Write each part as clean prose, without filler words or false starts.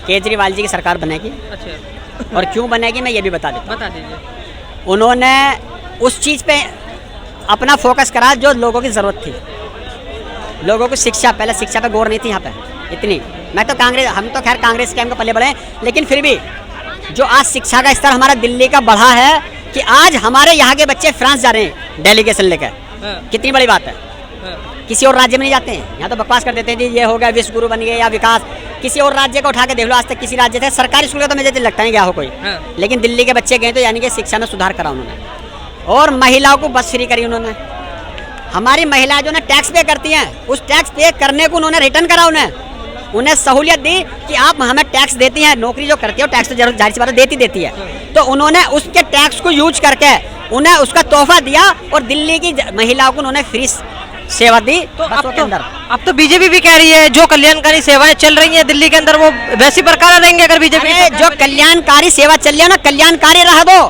केजरीवाल जी की सरकार बनेगी। अच्छा, और क्यों बनेगी मैं ये भी बता देता बता दीजिए। हूँ। उन्होंने उस चीज़ पे अपना फोकस करा जो लोगों की ज़रूरत थी। लोगों को शिक्षा, पहले शिक्षा पे गौर नहीं थी यहाँ पे इतनी। मैं तो कांग्रेस, हम तो खैर कांग्रेस के हम को पले बढ़े, लेकिन फिर भी जो आज शिक्षा का स्तर हमारा दिल्ली का बढ़ा है कि आज हमारे यहाँ के बच्चे फ्रांस जा रहे हैं डेलीगेशन लेकर, कितनी बड़ी बात है। किसी और राज्य में नहीं जाते हैं, यहाँ तो बकवास कर देते हैं जी ये हो गया विश्व गुरु बन गए या विकास। किसी और राज्य को उठा के देख लो, आज तक किसी राज्य थे सरकारी स्कूल का तो मुझे लगता नहीं गया हो कोई, लेकिन दिल्ली के बच्चे गए तो यानी कि शिक्षा में सुधार करा उन्होंने। और महिलाओं को बस फ्री करी उन्होंने। हमारी महिलाएं जो ना टैक्स पे करती हैं, उस टैक्स पे करने को उन्होंने रिटर्न करा, उन्हें सहूलियत दी कि आप हमें टैक्स देती हैं, नौकरी जो करती हो टैक्स तो जाहिर सी बात है देती है, तो उन्होंने उसके टैक्स को यूज करके उन्हें उसका तोहफा दिया और दिल्ली की महिलाओं को उन्होंने फ्री सेवा दी। तो अब तो बीजेपी भी कह रही है जो कल्याणकारी सेवाएं चल रही हैं दिल्ली के अंदर वो वैसी बरकरार रहेंगे अगर बीजेपी जो कल्याणकारी सेवा चल रही है ना, कल्याणकारी रह दो,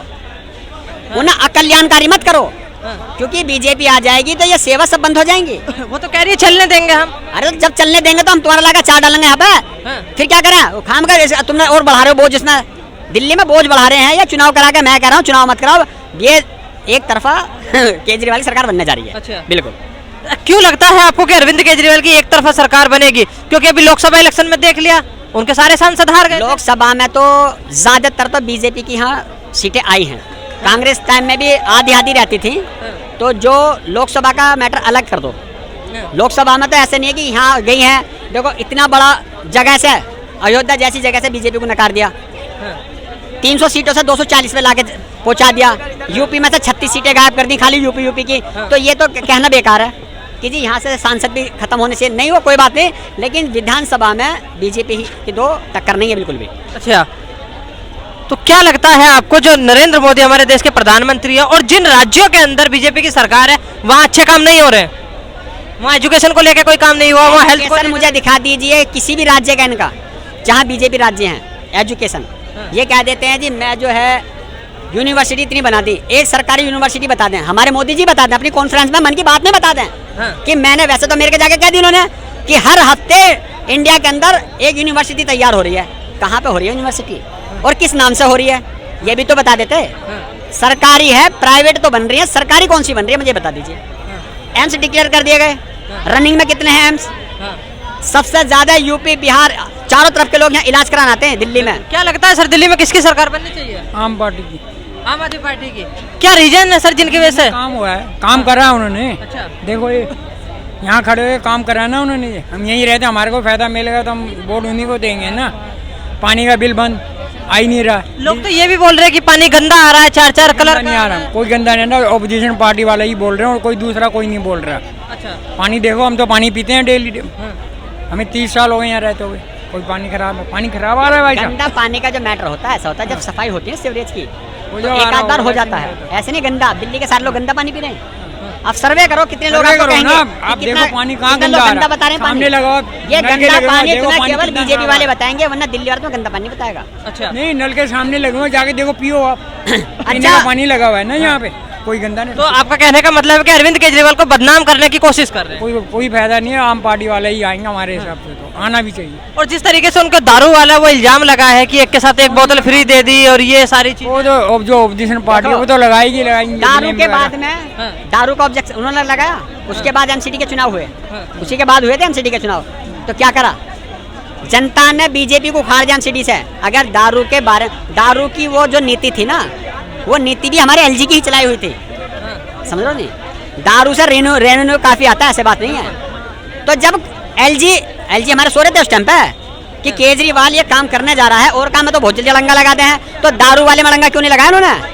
उन्हें अकल्याणकारी मत करो, क्योंकि बीजेपी आ जाएगी तो ये सेवा सब बंद हो जाएंगी। वो तो कह रही है चलने देंगे हम। अरे जब चलने देंगे तो हम तुम्हारा लगा चार डालेंगे यहाँ पे, फिर क्या करें? खाम कर तुमने और बढ़ा रहे हो बोझ, इसमें दिल्ली में बोझ बढ़ा रहे हैं। या चुनाव करा के मैं कह रहा हूँ चुनाव मत कराओ, ये एक तरफा केजरीवाल की सरकार बनने जा रही है। अच्छा, बिल्कुल। क्यों लगता है आपको कि अरविंद केजरीवाल की एक तरफा सरकार बनेगी? क्योंकि अभी लोकसभा इलेक्शन में देख लिया उनके सारे सांसद हार गए। लोकसभा में तो ज्यादातर तो बीजेपी की यहाँ सीटें आई हैं। कांग्रेस टाइम में भी आधी आधी रहती थी। तो जो लोकसभा का मैटर अलग कर दो, लोकसभा में तो ऐसे नहीं है कि यहाँ गई है, देखो इतना बड़ा जगह से, अयोध्या जैसी जगह से बीजेपी को नकार दिया, 300 सीटों से 240 पे लाके पहुंचा दिया। यूपी में से 36 सीटें गायब कर दी खाली यूपी की। तो ये तो कहना बेकार है कि जी यहाँ से सांसद भी खत्म होने से नहीं, वो कोई बात नहीं, लेकिन विधानसभा में बीजेपी की दो टक्कर नहीं है बिल्कुल भी। अच्छा, तो क्या लगता है आपको जो नरेंद्र मोदी हमारे देश के प्रधानमंत्री है और जिन राज्यों के अंदर बीजेपी की सरकार है वहाँ अच्छे काम नहीं हो रहे? वहाँ एजुकेशन को लेकर कोई काम नहीं हुआ, वहाँ हेल्थ को मुझे दिखा दीजिए किसी भी राज्य का इनका, जहाँ बीजेपी राज्य हैं, एजुकेशन ये कह देते हैं जी मैं जो है यूनिवर्सिटी इतनी बना दी, एक सरकारी यूनिवर्सिटी बता दें, हमारे मोदी जी बता दें अपनी कॉन्फ्रेंस में मन की बात में बता दें कि मैंने, वैसे तो मेरे के जाके कह दी उन्होंने कि हर हफ्ते इंडिया के अंदर एक यूनिवर्सिटी तैयार हो रही है। कहाँ पे हो रही है यूनिवर्सिटी और किस नाम से हो रही है ये भी तो बता देते। सरकारी है, प्राइवेट तो बन रही है, सरकारी कौन सी बन रही है मुझे बता दीजिए। एम्स डिक्लेयर कर दिए गए, रनिंग में कितने हैं एम्स? सबसे ज्यादा यूपी बिहार चारों तरफ के लोग यहाँ इलाज कराने आते हैं दिल्ली में। क्या लगता है सर दिल्ली में किसकी सरकार बननी चाहिए? आम पार्टी की। आम आदमी पार्टी की। क्या रीजन है सर जिनकी वजह से? काम हुआ है, काम करा है उन्होंने। अच्छा, देखो ये यहाँ खड़े हुए काम करा ना उन्होंने, हम यहीं रहते, हमारे को फायदा मिलेगा तो हम वोट उन्हीं को देंगे ना। पानी का बिल बंद आ ही नहीं रहा। लोग तो ये भी बोल रहे हैं कि पानी गंदा आ रहा है, 4-4 कलर नहीं आ रहा, कोई गंदा नहीं आ रहा, ऑपोजिशन पार्टी वाला ही बोल रहे हैं और कोई दूसरा कोई नहीं बोल रहा। अच्छा, पानी देखो, हम तो पानी पीते हैं डेली, हमें 30 साल हो गए यहाँ रहते हुए, कोई पानी खराब है, पानी खराब आ रहा है भाई साहब। गंदा पानी का जो मैटर होता है ऐसा होता है जब सफाई होती है सीवरेज की तो एक आध बार हो जाता है, ऐसे नहीं गंदा। दिल्ली के सारे लोग गंदा पानी पी रहे हैं। आप सर्वे करो कितने लोग आपको कहेंगे आप देखो पानी कहाँ गंदा आ रहा है, बता रहे हैं सामने लगाओ ये गंदा पानी तुम्हें केवल बीजेपी वाले बताएंगे, वरना दिल्ली वाले तुम्हें गंदा पानी बताएगा। अच्छा, नहीं, नल के सामने लगे हुए, जाके देखो पियो आप। पीने का पानी लगा हुआ है ना यहाँ पे, कोई गंदा नहीं। तो आपका कहने का मतलब है कि अरविंद केजरीवाल को बदनाम करने की कोशिश कर रहे हैं? कोई फायदा नहीं है, आम पार्टी वाले ही आएंगे हमारे हिसाब से, तो आना भी चाहिए। और जिस तरीके से उनका दारू वाला वो इल्जाम लगा है कि एक के साथ एक बोतल फ्री दे दी और ये सारी चीज, वो तो जो ऑपोजिशन पार्टी है वो तो लगाएगी। दारू के बाद में दारू का ऑब्जेक्शन उन्होंने लगाया, उसके बाद एमसीडी के चुनाव हुए, उसी के बाद हुए थे एमसीडी के चुनाव। तो क्या करा जनता ने? बीजेपी को उखाड़ दिया एमसीडी से। अगर दारू के बारे, दारू की वो जो नीति थी ना, वो नीति भी हमारे एलजी की ही चलाई हुई थी, समझ लो नहीं। दारू से रेवेन्यू काफी आता है, ऐसे बात नहीं है। तो जब एलजी हमारे सो रहे थे उस टाइम पे कि केजरीवाल ये काम करने जा रहा है और काम में तो बहुत जल्दी अड़ंगा लगाते हैं, तो दारू वाले में अड़ंगा क्यों नहीं लगाया उन्होंने?